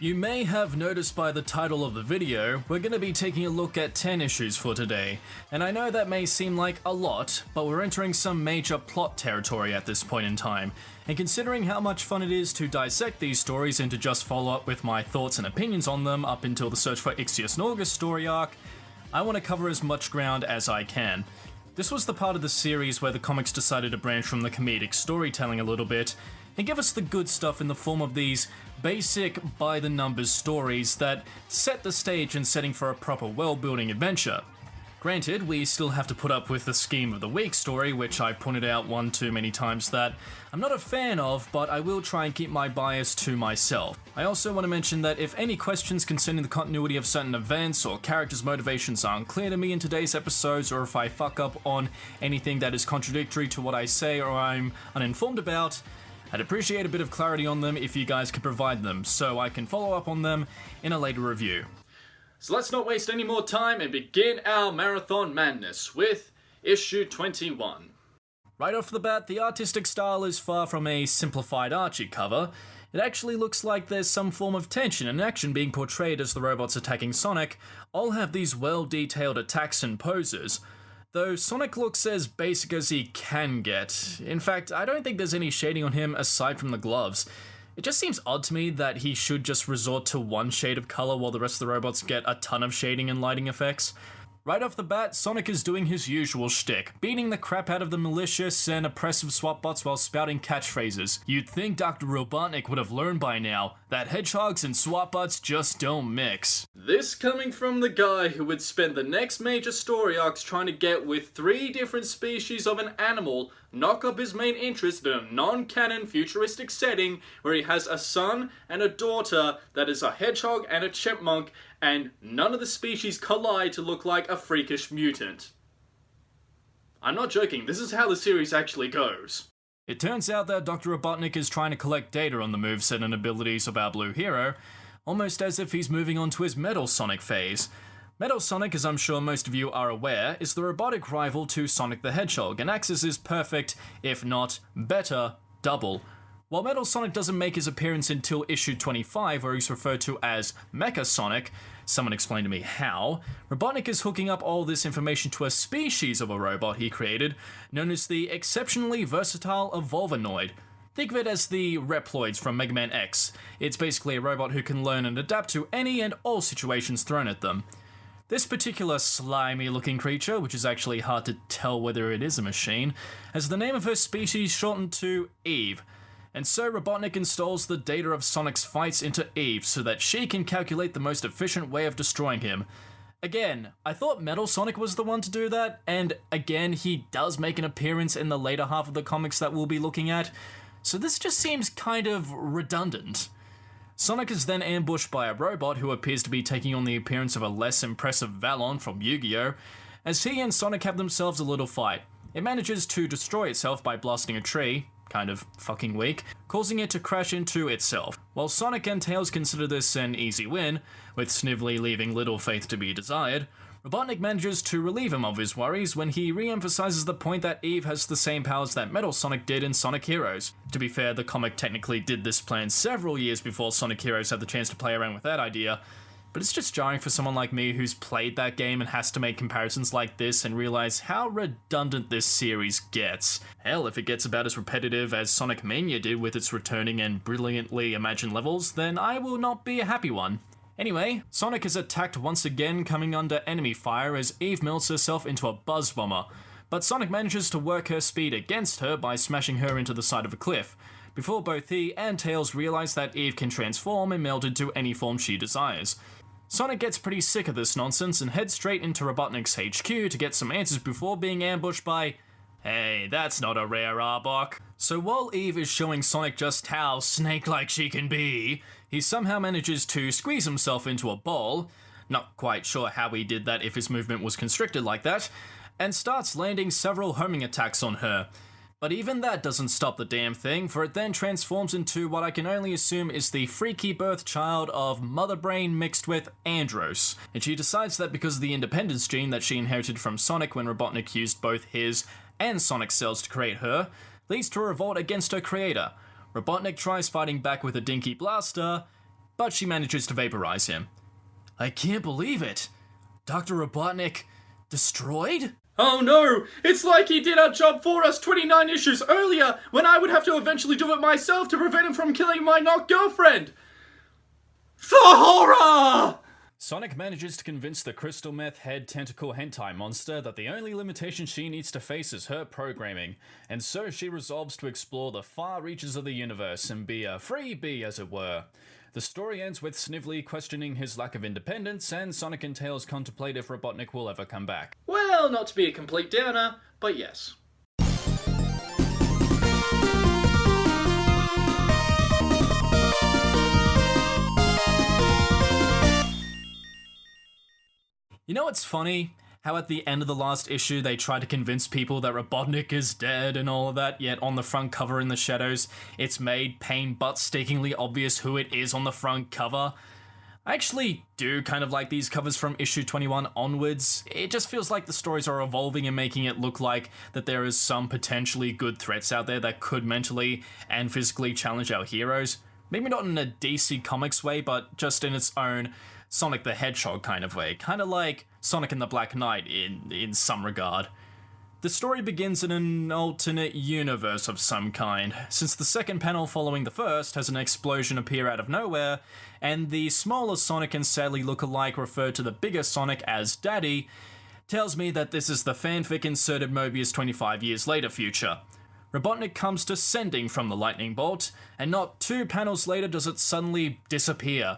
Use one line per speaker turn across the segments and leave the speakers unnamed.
You may have noticed by the title of the video, we're going to be taking a look at 10 issues for today, and I know that may seem like a lot, but we're entering some major plot territory at this point in time, and considering how much fun it is to dissect these stories and to just follow up with my thoughts and opinions on them up until the Search for Ixius Norgus story arc, I want to cover as much ground as I can. This was the part of the series where the comics decided to branch from the comedic storytelling a little bit, and give us the good stuff in the form of these basic, by-the-numbers stories that set the stage and setting for a proper world-building adventure. Granted, we still have to put up with the Scheme of the Week story, which I pointed out one too many times that I'm not a fan of, but I will try and keep my bias to myself. I also want to mention that if any questions concerning the continuity of certain events or characters' motivations are unclear to me in today's episodes, or if I fuck up on anything that is contradictory to what I say or I'm uninformed about, I'd appreciate a bit of clarity on them if you guys could provide them, so I can follow up on them in a later review. So let's not waste any more time and begin our marathon madness with issue 21. Right off the bat, the artistic style is far from a simplified Archie cover. It actually looks like there's some form of tension and action being portrayed as the robots attacking Sonic all have these well-detailed attacks and poses. Though Sonic looks as basic as he can get. In fact, I don't think there's any shading on him aside from the gloves. It just seems odd to me that he should just resort to one shade of color while the rest of the robots get a ton of shading and lighting effects. Right off the bat, Sonic is doing his usual shtick, beating the crap out of the malicious and oppressive SWAT bots while spouting catchphrases. You'd think Dr. Robotnik would have learned by now that hedgehogs and SWAT bots just don't mix. This coming from the guy who would spend the next major story arcs trying to get with 3 different species of an animal, knock up his main interest in a non-canon futuristic setting where he has a son and a daughter that is a hedgehog and a chipmunk, and none of the species collide to look like a freakish mutant. I'm not joking, this is how the series actually goes. It turns out that Dr. Robotnik is trying to collect data on the moveset and abilities of our blue hero, almost as if he's moving on to his Metal Sonic phase. Metal Sonic, as I'm sure most of you are aware, is the robotic rival to Sonic the Hedgehog, and acts as his perfect, if not better, double. While Metal Sonic doesn't make his appearance until issue 25, where he's referred to as Mecha Sonic, someone explained to me how, Robotnik is hooking up all this information to a species of a robot he created, known as the Exceptionally Versatile Evolvanoid. Think of it as the Reploids from Mega Man X. It's basically a robot who can learn and adapt to any and all situations thrown at them. This particular slimy-looking creature, which is actually hard to tell whether it is a machine, has the name of her species shortened to Eve. And so Robotnik installs the data of Sonic's fights into Eve so that she can calculate the most efficient way of destroying him. Again, I thought Metal Sonic was the one to do that, and again, he does make an appearance in the later half of the comics that we'll be looking at, so this just seems kind of redundant. Sonic is then ambushed by a robot who appears to be taking on the appearance of a less impressive Valon from Yu-Gi-Oh! As he and Sonic have themselves a little fight. It manages to destroy itself by blasting a tree, kind of fucking weak, causing it to crash into itself. While Sonic and Tails consider this an easy win, with Snively leaving little faith to be desired, Robotnik manages to relieve him of his worries when he re-emphasizes the point that Eve has the same powers that Metal Sonic did in Sonic Heroes. To be fair, the comic technically did this plan several years before Sonic Heroes had the chance to play around with that idea, but it's just jarring for someone like me who's played that game and has to make comparisons like this and realize how redundant this series gets. Hell, if it gets about as repetitive as Sonic Mania did with its returning and brilliantly imagined levels, then I will not be a happy one. Anyway, Sonic is attacked once again, coming under enemy fire as Eve melts herself into a buzz bomber, but Sonic manages to work her speed against her by smashing her into the side of a cliff, before both he and Tails realize that Eve can transform and meld into any form she desires. Sonic gets pretty sick of this nonsense and heads straight into Robotnik's HQ to get some answers before being ambushed by, hey, that's not a rare Arbok. So while Eve is showing Sonic just how snake-like she can be, he somehow manages to squeeze himself into a ball, not quite sure how he did that if his movement was constricted like that, and starts landing several homing attacks on her. But even that doesn't stop the damn thing, for it then transforms into what I can only assume is the freaky birth child of Mother Brain mixed with Andros. And she decides that because of the independence gene that she inherited from Sonic when Robotnik used both his and Sonic's cells to create her, leads to a revolt against her creator. Robotnik tries fighting back with a dinky blaster, but she manages to vaporize him. I can't believe it! Dr. Robotnik destroyed?
Oh no! It's like he did our job for us 29 issues earlier, when I would have to eventually do it myself to prevent him from killing my not-girlfriend! The horror!
Sonic manages to convince the crystal meth head tentacle hentai monster that the only limitation she needs to face is her programming, and so she resolves to explore the far reaches of the universe and be a free bee, as it were. The story ends with Snively questioning his lack of independence, and Sonic and Tails contemplate if Robotnik will ever come back.
Well, not to be a complete downer, but yes.
You know what's funny? How at the end of the last issue they try to convince people that Robotnik is dead and all of that, yet on the front cover in the shadows, it's made pain-butt-stickingly obvious who it is on the front cover. I actually do kind of like these covers from issue 21 onwards. It just feels like the stories are evolving and making it look like that there is some potentially good threats out there that could mentally and physically challenge our heroes. Maybe not in a DC Comics way, but just in its own Sonic the Hedgehog kind of way, kind of like Sonic and the Black Knight in some regard. The story begins in an alternate universe of some kind, since the second panel following the first has an explosion appear out of nowhere, and the smaller Sonic and Sally look-alike refer to the bigger Sonic as Daddy, tells me that this is the fanfic inserted Mobius 25 years later future. Robotnik comes descending from the lightning bolt, and not 2 panels later does it suddenly disappear.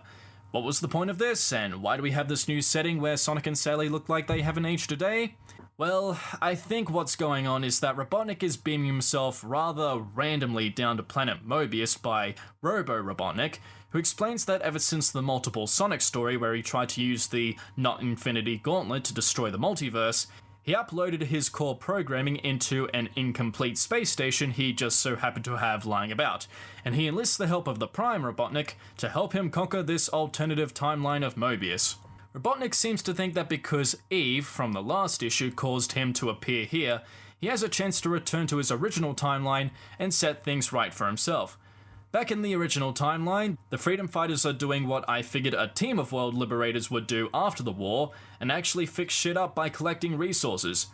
What was the point of this, and why do we have this new setting where Sonic and Sally look like they haven't aged a day? Well, I think what's going on is that Robotnik is beaming himself rather randomly down to planet Mobius by Robo-Robotnik, who explains that ever since the multiple Sonic story where he tried to use the Not Infinity Gauntlet to destroy the multiverse, he uploaded his core programming into an incomplete space station he just so happened to have lying about, and he enlists the help of the Prime Robotnik to help him conquer this alternative timeline of Mobius. Robotnik seems to think that because Eve, from the last issue, caused him to appear here, he has a chance to return to his original timeline and set things right for himself. Back in the original timeline, the Freedom Fighters are doing what I figured a team of world liberators would do after the war, and actually fix shit up by collecting resources.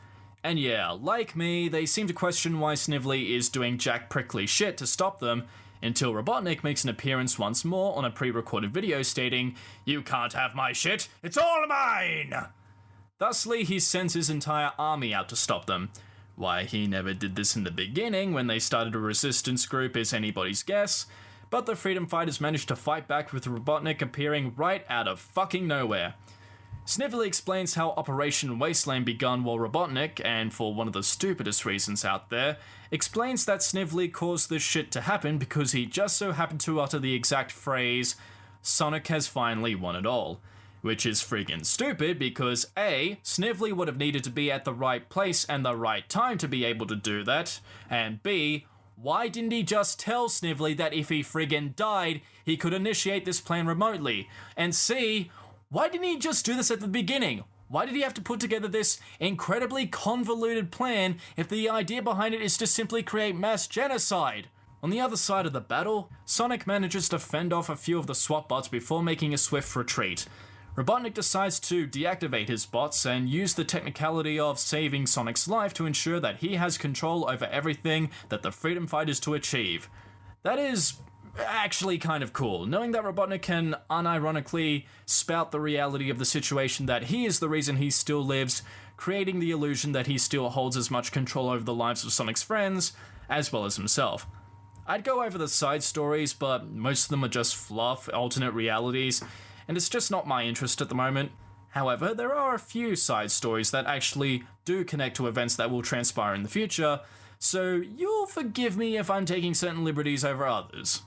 And yeah, like me, they seem to question why Snively is doing jack prickly shit to stop them, until Robotnik makes an appearance once more on a pre-recorded video stating, "You can't have my shit, it's all mine!" Thusly, he sends his entire army out to stop them. Why he never did this in the beginning when they started a resistance group is anybody's guess, but the Freedom Fighters managed to fight back with Robotnik appearing right out of fucking nowhere. Snively explains how Operation Wasteland begun while Robotnik, and for one of the stupidest reasons out there, explains that Snively caused this shit to happen because he just so happened to utter the exact phrase, "Sonic has finally won it all." Which is friggin' stupid because A, Snively would have needed to be at the right place and the right time to be able to do that, and B, why didn't he just tell Snively that if he friggin' died, he could initiate this plan remotely? And C, why didn't he just do this at the beginning? Why did he have to put together this incredibly convoluted plan if the idea behind it is to simply create mass genocide? On the other side of the battle, Sonic manages to fend off a few of the SWAT bots before making a swift retreat. Robotnik decides to deactivate his bots and use the technicality of saving Sonic's life to ensure that he has control over everything that the Freedom Fighters to achieve. That is actually kind of cool, knowing that Robotnik can unironically spout the reality of the situation that he is the reason he still lives, creating the illusion that he still holds as much control over the lives of Sonic's friends, as well as himself. I'd go over the side stories, but most of them are just fluff, alternate realities, and it's just not my interest at the moment. However, there are a few side stories that actually do connect to events that will transpire in the future, so you'll forgive me if I'm taking certain liberties over others.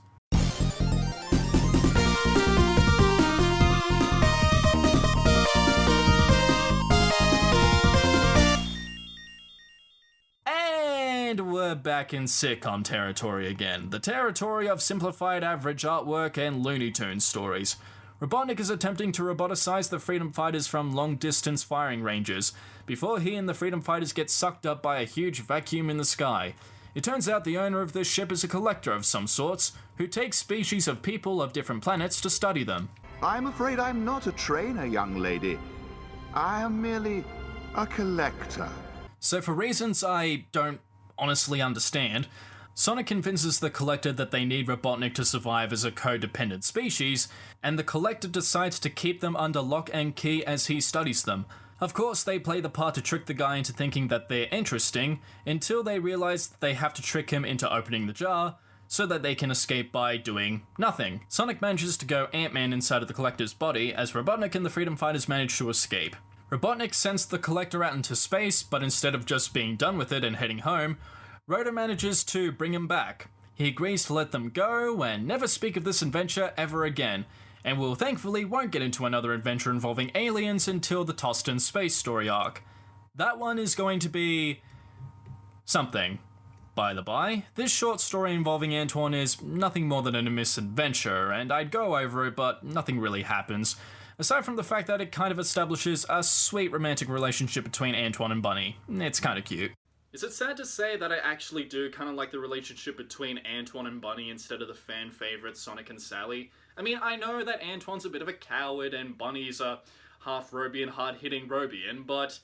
And we're back in sitcom territory again, the territory of simplified average artwork and Looney Tunes stories. Robotnik is attempting to roboticize the Freedom Fighters from long-distance firing ranges, before he and the Freedom Fighters get sucked up by a huge vacuum in the sky. It turns out the owner of this ship is a collector of some sorts, who takes species of people of different planets to study them.
I'm afraid I'm not a trainer, young lady. I am merely a collector.
So for reasons I don't honestly understand, Sonic convinces the Collector that they need Robotnik to survive as a codependent species, and the Collector decides to keep them under lock and key as he studies them. Of course, they play the part to trick the guy into thinking that they're interesting, until they realize that they have to trick him into opening the jar, so that they can escape by doing nothing. Sonic manages to go Ant-Man inside of the Collector's body, as Robotnik and the Freedom Fighters manage to escape. Robotnik sends the Collector out into space, but instead of just being done with it and heading home, Rotor manages to bring him back. He agrees to let them go and never speak of this adventure ever again, and will thankfully won't get into another adventure involving aliens until the Toston space story arc. That one is going to be something. By the by, this short story involving Antoine is nothing more than a misadventure, and I'd go over it, but nothing really happens, aside from the fact that it kind of establishes a sweet romantic relationship between Antoine and Bunny. It's kind of cute.
Is it sad to say that I actually do kind of like the relationship between Antoine and Bunny instead of the fan favourite Sonic and Sally? I mean, I know that Antoine's a bit of a coward and Bunny's a half Robian, hard-hitting Robian, but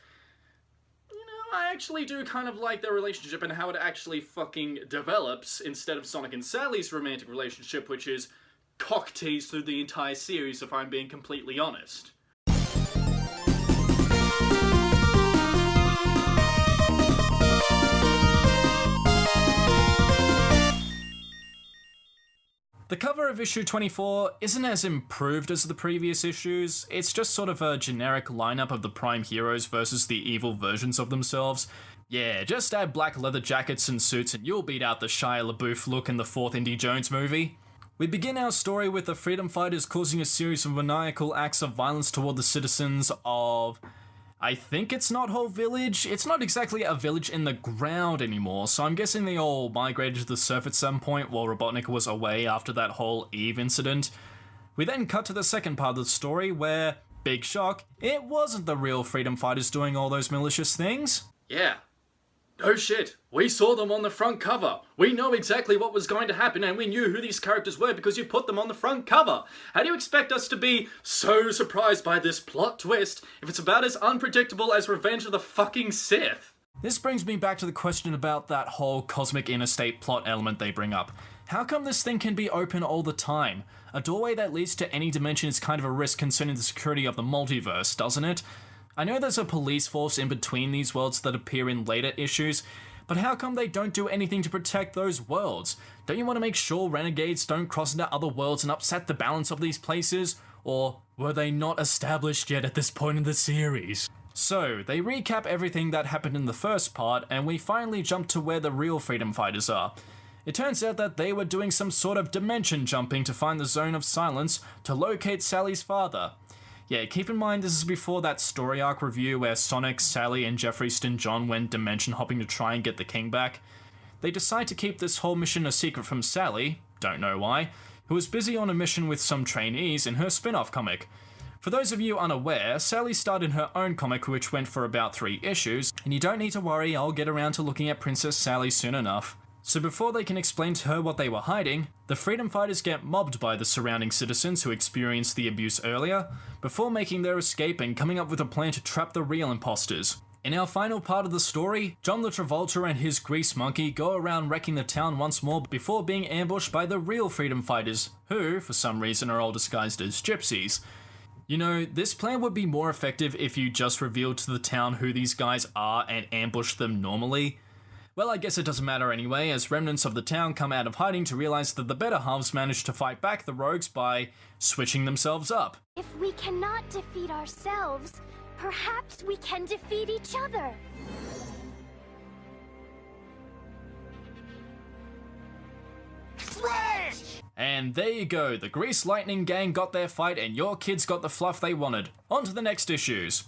you know, I actually do kind of like their relationship and how it actually fucking develops instead of Sonic and Sally's romantic relationship, which is cock-teased through the entire series, if I'm being completely honest.
The cover of issue 24 isn't as improved as the previous issues, it's just sort of a generic lineup of the prime heroes versus the evil versions of themselves. Yeah, just add black leather jackets and suits and you'll beat out the Shia LaBeouf look in the fourth Indy Jones movie. We begin our story with the Freedom Fighters causing a series of maniacal acts of violence toward the citizens of... I think it's Knot Hole Village. It's not exactly a village in the ground anymore, so I'm guessing they all migrated to the surf at some point while Robotnik was away after that whole Eve incident. We then cut to the second part of the story where, big shock, it wasn't the real Freedom Fighters doing all those malicious things.
Yeah. No shit. We saw them on the front cover. We know exactly what was going to happen and we knew who these characters were because you put them on the front cover. How do you expect us to be so surprised by this plot twist if it's about as unpredictable as Revenge of the fucking Sith?
This brings me back to the question about that whole cosmic interstate plot element they bring up. How come this thing can be open all the time? A doorway that leads to any dimension is kind of a risk concerning the security of the multiverse, doesn't it? I know there's a police force in between these worlds that appear in later issues, but how come they don't do anything to protect those worlds? Don't you want to make sure renegades don't cross into other worlds and upset the balance of these places? Or were they not established yet at this point in the series? So, they recap everything that happened in the first part, and we finally jump to where the real Freedom Fighters are. It turns out that they were doing some sort of dimension jumping to find the Zone of Silence to locate Sally's father. Yeah, keep in mind this is before that story arc review where Sonic, Sally, and Jeffrey Stin John went dimension hopping to try and get the king back. They decide to keep this whole mission a secret from Sally, don't know why, who was busy on a mission with some trainees in her spin-off comic. For those of you unaware, Sally started her own comic which went for about 3 issues, and you don't need to worry, I'll get around to looking at Princess Sally soon enough. So before they can explain to her what they were hiding, the Freedom Fighters get mobbed by the surrounding citizens who experienced the abuse earlier, before making their escape and coming up with a plan to trap the real imposters. In our final part of the story, John the Travolta and his grease monkey go around wrecking the town once more before being ambushed by the real Freedom Fighters, who, for some reason, are all disguised as gypsies. You know, this plan would be more effective if you just revealed to the town who these guys are and ambushed them normally. Well, I guess it doesn't matter anyway, as remnants of the town come out of hiding to realize that the better halves managed to fight back the rogues by switching themselves up.
If we cannot defeat ourselves, perhaps we can defeat each other.
Trash!
And there you go, the Grease Lightning gang got their fight and your kids got the fluff they wanted. On to the next issues.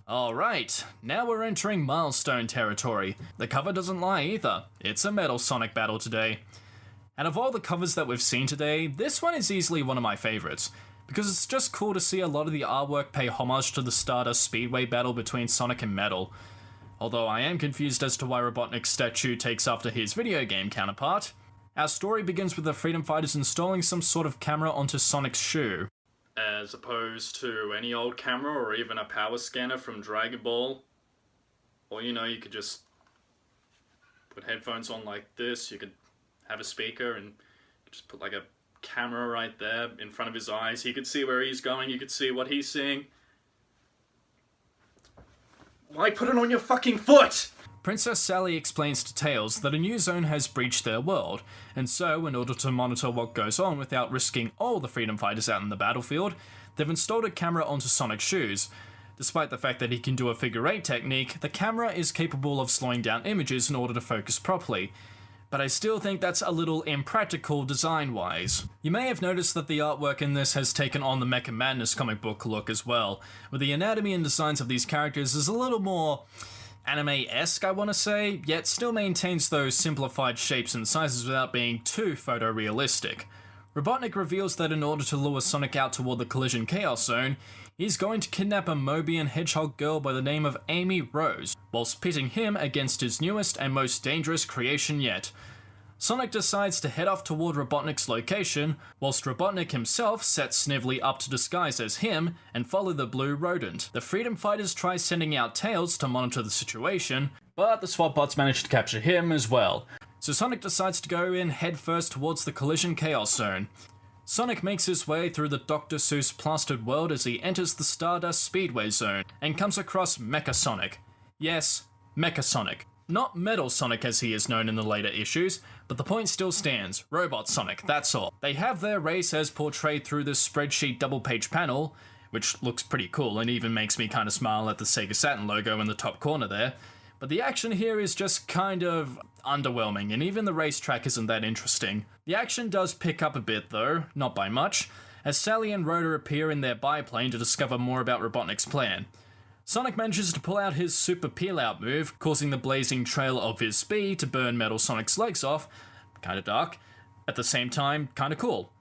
Alright, now we're entering milestone territory. The cover doesn't lie either. It's a Metal Sonic battle today. And of all the covers that we've seen today, this one is easily one of my favorites, because it's just cool to see a lot of the artwork pay homage to the Stardust Speedway battle between Sonic and Metal. Although I am confused as to why Robotnik's statue takes after his video game counterpart. Our story begins with the Freedom Fighters installing some sort of camera onto Sonic's shoe.
As opposed to any old camera or even a power scanner from Dragon Ball. Or, you know, you could just put headphones on like this, you could have a speaker and just put like a camera right there in front of his eyes. He could see where he's going, you could see what he's seeing. Why put it on your fucking foot?
Princess Sally explains to Tails that a new zone has breached their world, and so, in order to monitor what goes on without risking all the Freedom Fighters out in the battlefield, they've installed a camera onto Sonic's shoes. Despite the fact that he can do a figure 8 technique, the camera is capable of slowing down images in order to focus properly. But I still think that's a little impractical design-wise. You may have noticed that the artwork in this has taken on the Mecha Madness comic book look as well, where the anatomy and designs of these characters is a little more anime-esque, I want to say, yet still maintains those simplified shapes and sizes without being too photorealistic. Robotnik reveals that in order to lure Sonic out toward the Collision Chaos Zone, he's going to kidnap a Mobian hedgehog girl by the name of Amy Rose, whilst pitting him against his newest and most dangerous creation yet. Sonic decides to head off toward Robotnik's location, whilst Robotnik himself sets Snively up to disguise as him and follow the blue rodent. The Freedom Fighters try sending out Tails to monitor the situation, but the SWAT bots manage to capture him as well. So Sonic decides to go in headfirst towards the Collision Chaos Zone. Sonic makes his way through the Dr. Seuss plastered world as he enters the Stardust Speedway Zone and comes across Mecha Sonic. Yes, Mecha Sonic. Not Metal Sonic as he is known in the later issues, but the point still stands, Robot Sonic, that's all. They have their race as portrayed through this spreadsheet double-page panel, which looks pretty cool and even makes me kind of smile at the Sega Saturn logo in the top corner there. But the action here is just kind of underwhelming, and even the racetrack isn't that interesting. The action does pick up a bit though, not by much, as Sally and Rhoda appear in their biplane to discover more about Robotnik's plan. Sonic manages to pull out his super peel-out move, causing the blazing trail of his speed to burn Metal Sonic's legs off, kinda dark, at the same time, kinda cool.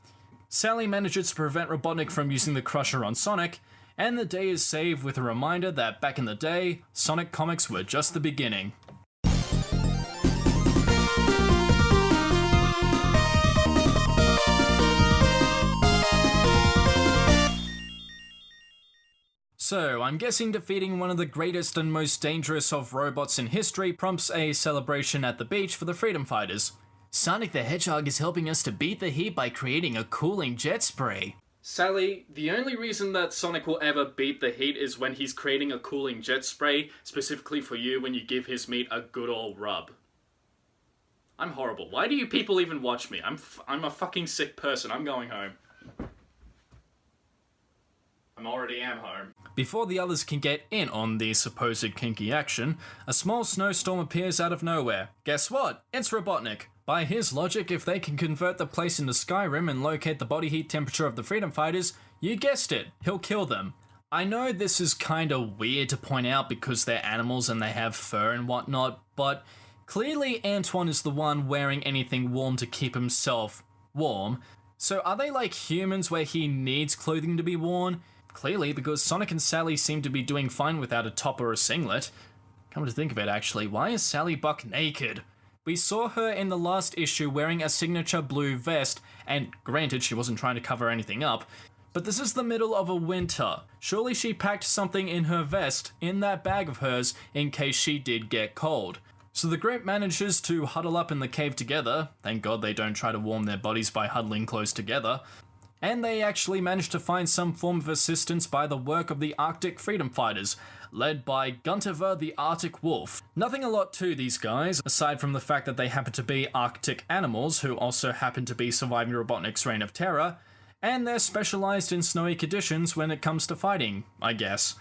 Sally manages to prevent Robotnik from using the Crusher on Sonic, and the day is saved with a reminder that back in the day, Sonic comics were just the beginning. So, I'm guessing defeating one of the greatest and most dangerous of robots in history prompts a celebration at the beach for the Freedom Fighters. Sonic the Hedgehog is helping us to beat the heat by creating a cooling jet spray.
Sally, the only reason that Sonic will ever beat the heat is when he's creating a cooling jet spray, specifically for you when you give his meat a good old rub. I'm horrible. Why do you people even watch me? I'm a fucking sick person. I'm going home. I already am home.
Before the others can get in on the supposed kinky action, a small snowstorm appears out of nowhere. Guess what? It's Robotnik. By his logic, if they can convert the place into Skyrim and locate the body heat temperature of the Freedom Fighters, you guessed it, he'll kill them. I know this is kinda weird to point out because they're animals and they have fur and whatnot, but clearly Antoine is the one wearing anything warm to keep himself warm. So are they like humans where he needs clothing to be worn? Clearly, because Sonic and Sally seem to be doing fine without a top or a singlet. Come to think of it actually, why is Sally buck naked? We saw her in the last issue wearing a signature blue vest, and granted she wasn't trying to cover anything up, but this is the middle of a winter. Surely she packed something in her vest, in that bag of hers, in case she did get cold. So the group manages to huddle up in the cave together, thank god they don't try to warm their bodies by huddling close together, and they actually manage to find some form of assistance by the work of the Arctic Freedom Fighters, led by Guntiver the Arctic Wolf. Nothing a lot to these guys, aside from the fact that they happen to be Arctic animals who also happen to be surviving Robotnik's reign of terror, and they're specialized in snowy conditions when it comes to fighting, I guess.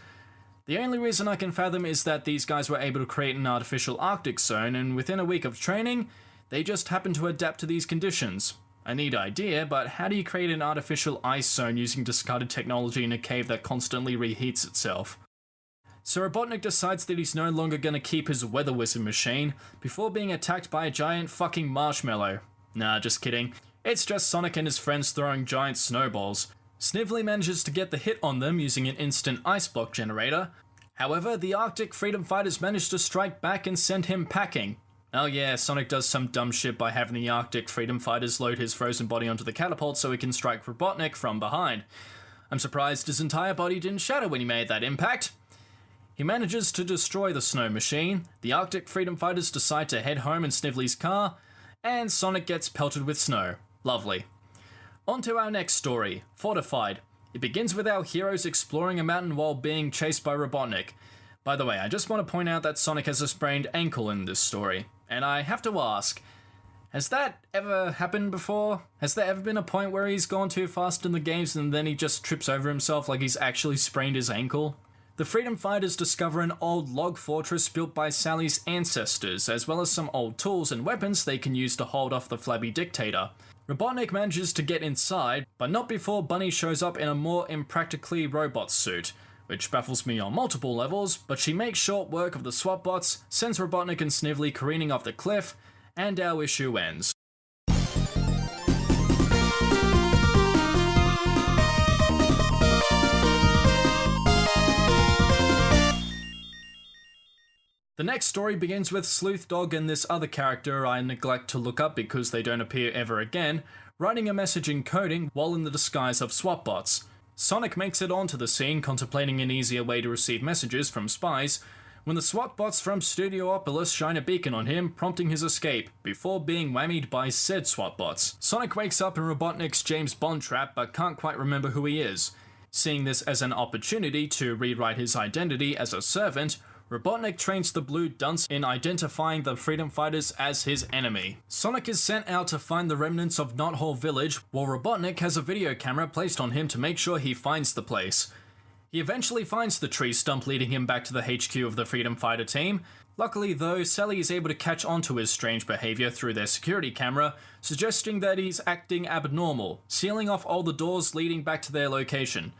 The only reason I can fathom is that these guys were able to create an artificial Arctic zone, and within a week of training, they just happened to adapt to these conditions. A neat idea, but how do you create an artificial ice zone using discarded technology in a cave that constantly reheats itself? So Robotnik decides that he's no longer gonna keep his weather wizard machine before being attacked by a giant fucking marshmallow. Nah, just kidding. It's just Sonic and his friends throwing giant snowballs. Snively manages to get the hit on them using an instant ice block generator. However, the Arctic Freedom Fighters manage to strike back and send him packing. Oh yeah, Sonic does some dumb shit by having the Arctic Freedom Fighters load his frozen body onto the catapult so he can strike Robotnik from behind. I'm surprised his entire body didn't shatter when he made that impact. He manages to destroy the snow machine, the Arctic Freedom Fighters decide to head home in Snively's car, and Sonic gets pelted with snow. Lovely. On to our next story, Fortified. It begins with our heroes exploring a mountain while being chased by Robotnik. By the way, I just want to point out that Sonic has a sprained ankle in this story, and I have to ask, has that ever happened before? Has there ever been a point where he's gone too fast in the games and then he just trips over himself like he's actually sprained his ankle? The Freedom Fighters discover an old log fortress built by Sally's ancestors, as well as some old tools and weapons they can use to hold off the flabby dictator. Robotnik manages to get inside, but not before Bunny shows up in a more impractically robot suit, which baffles me on multiple levels, but she makes short work of the swap bots, sends Robotnik and Snively careening off the cliff, and our issue ends. The next story begins with Sleuth Dog and this other character I neglect to look up because they don't appear ever again, writing a message in coding while in the disguise of swap bots. Sonic makes it onto the scene contemplating an easier way to receive messages from spies, when the SWAT bots from Studiopolis shine a beacon on him, prompting his escape, before being whammied by said SWAT bots. Sonic wakes up in Robotnik's James Bond trap but can't quite remember who he is. Seeing this as an opportunity to rewrite his identity as a servant, Robotnik trains the Blue Dunce in identifying the Freedom Fighters as his enemy. Sonic is sent out to find the remnants of Knothole Village, while Robotnik has a video camera placed on him to make sure he finds the place. He eventually finds the tree stump leading him back to the HQ of the Freedom Fighter team. Luckily though, Sally is able to catch on to his strange behaviour through their security camera, suggesting that he's acting abnormal, sealing off all the doors leading back to their location.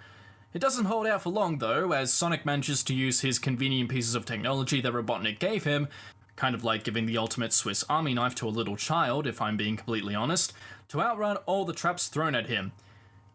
It doesn't hold out for long though, as Sonic manages to use his convenient pieces of technology that Robotnik gave him, kind of like giving the ultimate Swiss Army knife to a little child, if I'm being completely honest, to outrun all the traps thrown at him.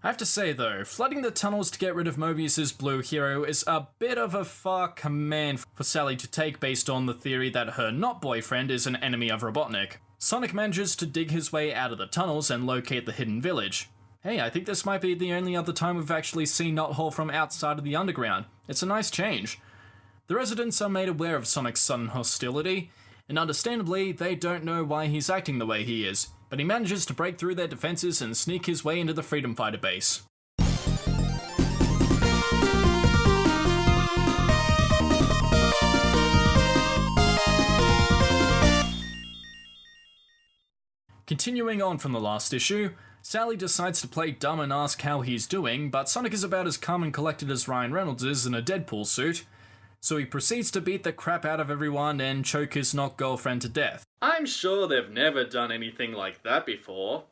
I have to say though, flooding the tunnels to get rid of Mobius's blue hero is a bit of a far command for Sally to take based on the theory that her not-boyfriend is an enemy of Robotnik. Sonic manages to dig his way out of the tunnels and locate the hidden village. Hey, I think this might be the only other time we've actually seen Knothole from outside of the underground. It's a nice change. The residents are made aware of Sonic's sudden hostility, and understandably, they don't know why he's acting the way he is, but he manages to break through their defenses and sneak his way into the Freedom Fighter base. Continuing on from the last issue, Sally decides to play dumb and ask how he's doing, but Sonic is about as calm and collected as Ryan Reynolds is in a Deadpool suit, so he proceeds to beat the crap out of everyone and choke his not-girlfriend to death.
I'm sure they've never done anything like that before.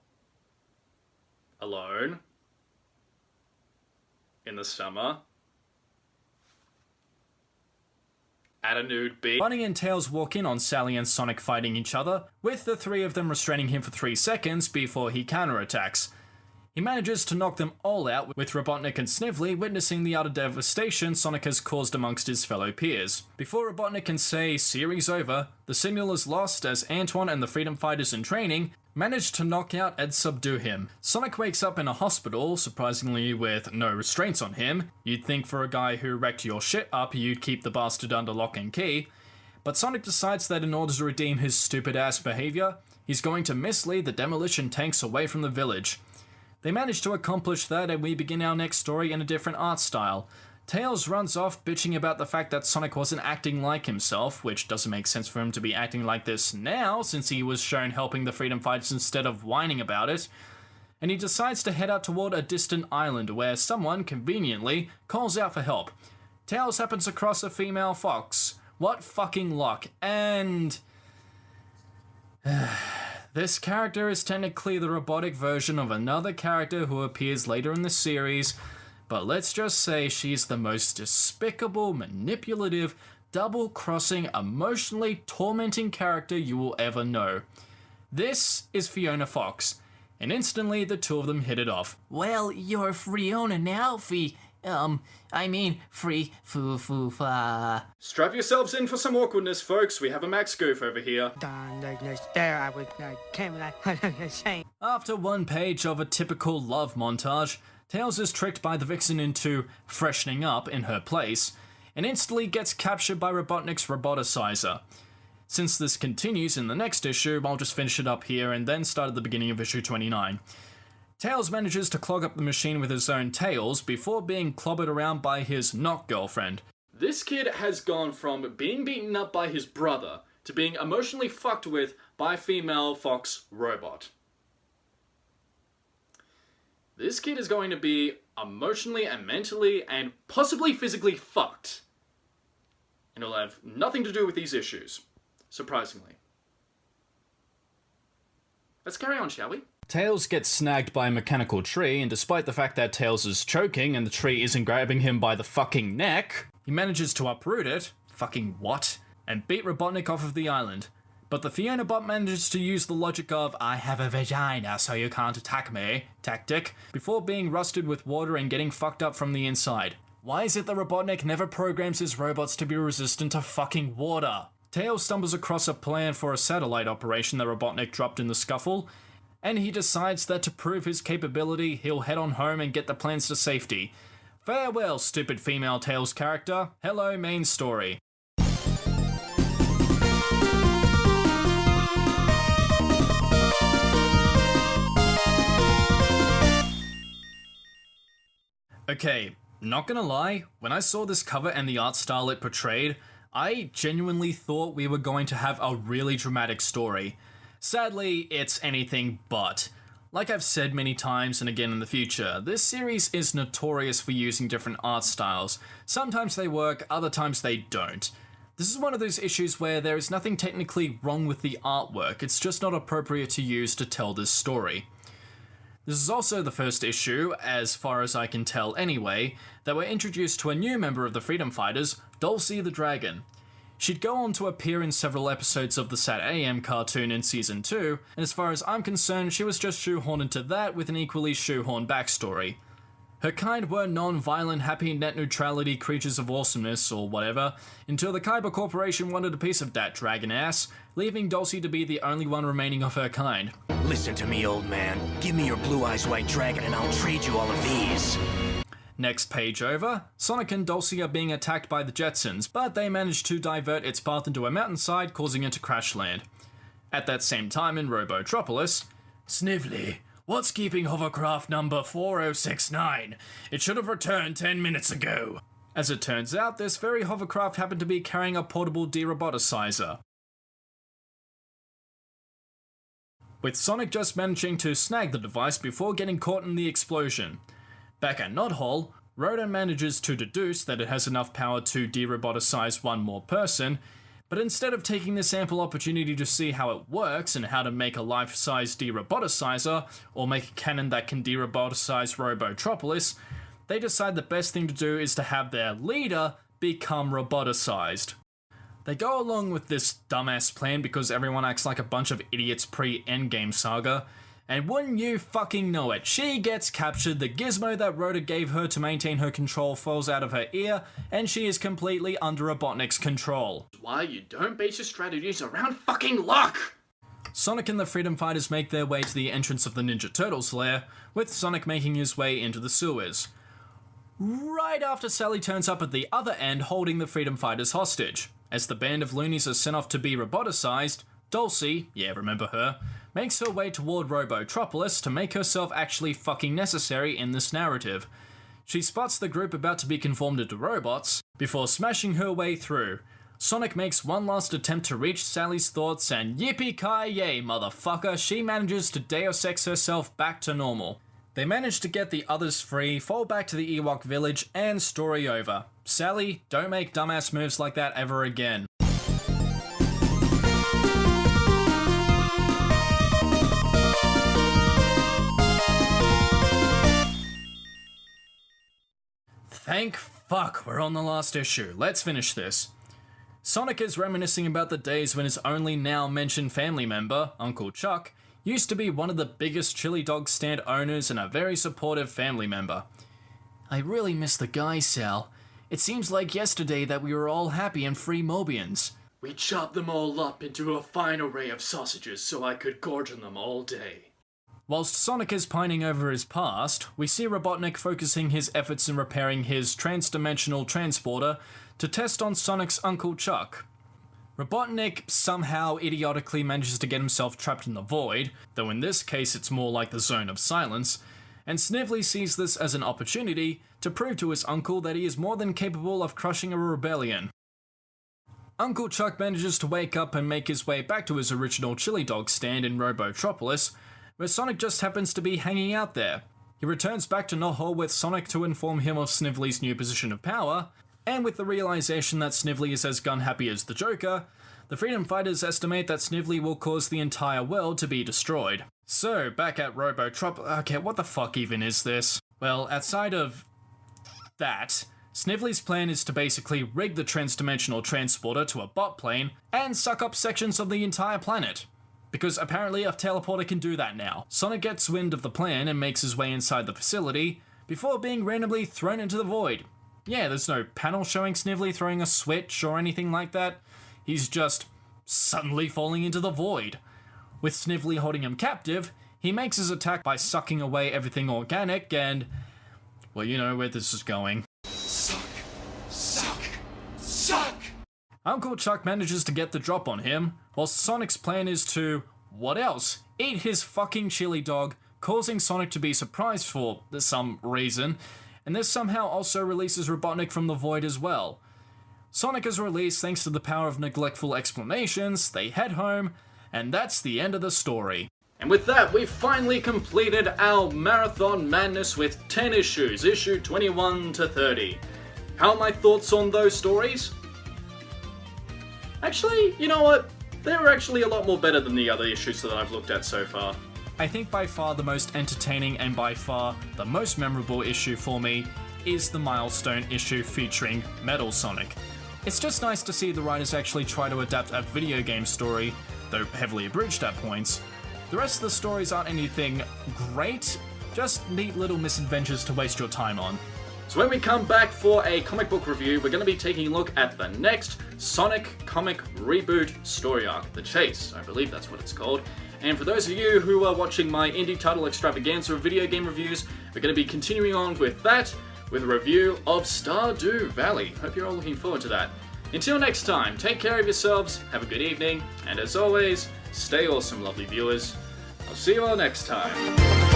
Alone. In the summer. At a nude beach.
Bunny and Tails walk in on Sally and Sonic fighting each other, with the three of them restraining him for 3 seconds before he counterattacks. He manages to knock them all out, with Robotnik and Snively witnessing the utter devastation Sonic has caused amongst his fellow peers. Before Robotnik can say series over, the signal is lost as Antoine and the Freedom Fighters in training manage to knock out and subdue him. Sonic wakes up in a hospital, surprisingly with no restraints on him. You'd think for a guy who wrecked your shit up, you'd keep the bastard under lock and key. But Sonic decides that in order to redeem his stupid ass behaviour, he's going to mislead the demolition tanks away from the village. They manage to accomplish that and we begin our next story in a different art style. Tails runs off bitching about the fact that Sonic wasn't acting like himself, which doesn't make sense for him to be acting like this now since he was shown helping the Freedom Fighters instead of whining about it. And he decides to head out toward a distant island where someone, conveniently, calls out for help. Tails happens across a female fox. What fucking luck. And this character is technically the robotic version of another character who appears later in the series, but let's just say she's the most despicable, manipulative, double-crossing, emotionally tormenting character you will ever know. This is Fiona Fox, and instantly the two of them hit it off.
Well, you're Fiona now, free fa.
Strap yourselves in for some awkwardness, folks. We have a Max Goof over here.
After one page of a typical love montage, Tails is tricked by the Vixen into freshening up in her place, and instantly gets captured by Robotnik's roboticizer. Since this continues in the next issue, I'll just finish it up here and then start at the beginning of issue 29. Tails manages to clog up the machine with his own tails before being clobbered around by his not-girlfriend.
This kid has gone from being beaten up by his brother to being emotionally fucked with by female Fox robot. This kid is going to be emotionally and mentally and possibly physically fucked. And it'll have nothing to do with these issues, surprisingly. Let's carry on, shall we?
Tails gets snagged by a mechanical tree, and despite the fact that Tails is choking and the tree isn't grabbing him by the fucking neck, he manages to uproot it, fucking what, and beat Robotnik off of the island. But the Fiona bot manages to use the logic of "I have a vagina so you can't attack me" tactic, before being rusted with water and getting fucked up from the inside. Why is it that Robotnik never programs his robots to be resistant to fucking water? Tails stumbles across a plan for a satellite operation that Robotnik dropped in the scuffle, and he decides that to prove his capability, he'll head on home and get the plans to safety. Farewell, stupid female Tails character. Hello, main story. Okay, not gonna lie, when I saw this cover and the art style it portrayed, I genuinely thought we were going to have a really dramatic story. Sadly, it's anything but. Like I've said many times and again in the future, this series is notorious for using different art styles. Sometimes they work, other times they don't. This is one of those issues where there is nothing technically wrong with the artwork, it's just not appropriate to use to tell this story. This is also the first issue, as far as I can tell anyway, that we're introduced to a new member of the Freedom Fighters, Dulcie the Dragon. She'd go on to appear in several episodes of the Sat AM cartoon in Season 2, and as far as I'm concerned, she was just shoehorned into that with an equally shoehorned backstory. Her kind were non-violent, happy net neutrality creatures of awesomeness, or whatever, until the Kyber Corporation wanted a piece of that dragon ass, leaving Dulcie to be the only one remaining of her kind.
Listen to me, old man. Give me your blue eyes white dragon and I'll trade you all of these.
Next page over, Sonic and Dulcie are being attacked by the Jetsons, but they manage to divert its path into a mountainside, causing it to crash land. At that same time in Robotropolis, Snively, what's keeping hovercraft number 4069? It should have returned 10 minutes ago. As it turns out, this very hovercraft happened to be carrying a portable deroboticizer, with Sonic just managing to snag the device before getting caught in the explosion. Back at Knothole, Rhoda manages to deduce that it has enough power to deroboticize one more person, but instead of taking this ample opportunity to see how it works and how to make a life-size deroboticizer, or make a cannon that can deroboticize Robotropolis, they decide the best thing to do is to have their leader become roboticized. They go along with this dumbass plan because everyone acts like a bunch of idiots pre-Endgame saga, and wouldn't you fucking know it, she gets captured, the gizmo that Rhoda gave her to maintain her control falls out of her ear, and she is completely under Robotnik's control.
Why you don't base your strategies around fucking luck!
Sonic and the Freedom Fighters make their way to the entrance of the Ninja Turtles' lair, with Sonic making his way into the sewers. Right after Sally turns up at the other end holding the Freedom Fighters hostage. As the band of loonies are sent off to be roboticized, Dulcie, yeah remember her, makes her way toward Robotropolis to make herself actually fucking necessary in this narrative. She spots the group about to be conformed into robots, before smashing her way through. Sonic makes one last attempt to reach Sally's thoughts and yippee-ki-yay motherfucker, she manages to Deus Ex herself back to normal. They manage to get the others free, fall back to the Ewok village, and story over. Sally, don't make dumbass moves like that ever again. Thank fuck we're on the last issue. Let's finish this. Sonic is reminiscing about the days when his only now mentioned family member, Uncle Chuck, used to be one of the biggest chili dog stand owners and a very supportive family member. I really miss the guy, Sal. It seems like yesterday that we were all happy and free Mobians.
We chopped them all up into a fine array of sausages so I could gorge on them all day.
Whilst Sonic is pining over his past, we see Robotnik focusing his efforts in repairing his trans-dimensional transporter to test on Sonic's Uncle Chuck. Robotnik somehow idiotically manages to get himself trapped in the void, though in this case it's more like the zone of silence, and Snively sees this as an opportunity to prove to his uncle that he is more than capable of crushing a rebellion. Uncle Chuck manages to wake up and make his way back to his original chili dog stand in Robotropolis, where Sonic just happens to be hanging out there. He returns back to Nohol with Sonic to inform him of Snively's new position of power, and with the realization that Snively is as gun-happy as the Joker, the Freedom Fighters estimate that Snively will cause the entire world to be destroyed. So, back at okay, what the fuck even is this? Well, outside of that, Snively's plan is to basically rig the trans-dimensional transporter to a bot plane and suck up sections of the entire planet. Because apparently a teleporter can do that now. Sonic gets wind of the plan and makes his way inside the facility, before being randomly thrown into the void. Yeah, there's no panel showing Snively throwing a switch or anything like that. He's just suddenly falling into the void. With Snively holding him captive, he makes his attack by sucking away everything organic and... well, you know where this is going.
Suck!
Uncle Chuck manages to get the drop on him, while Sonic's plan is to, what else? Eat his fucking chili dog, causing Sonic to be surprised for some reason, and this somehow also releases Robotnik from the void as well. Sonic is released thanks to the power of neglectful explanations, they head home, and that's the end of the story.
And with that, we've finally completed our Marathon Madness with 10 issues, issue 21 to 30. How are my thoughts on those stories? Actually, you know what? They were actually a lot more better than the other issues that I've looked at so far.
I think by far the most entertaining and by far the most memorable issue for me is the Milestone issue featuring Metal Sonic. It's just nice to see the writers actually try to adapt a video game story, though heavily abridged at points. The rest of the stories aren't anything great, just neat little misadventures to waste your time on.
So when we come back for a comic book review, we're going to be taking a look at the next Sonic comic reboot story arc, The Chase. I believe that's what it's called. And for those of you who are watching my indie title extravaganza of video game reviews, we're going to be continuing on with that, with a review of Stardew Valley. Hope you're all looking forward to that. Until next time, take care of yourselves, have a good evening, and as always, stay awesome, lovely viewers. I'll see you all next time.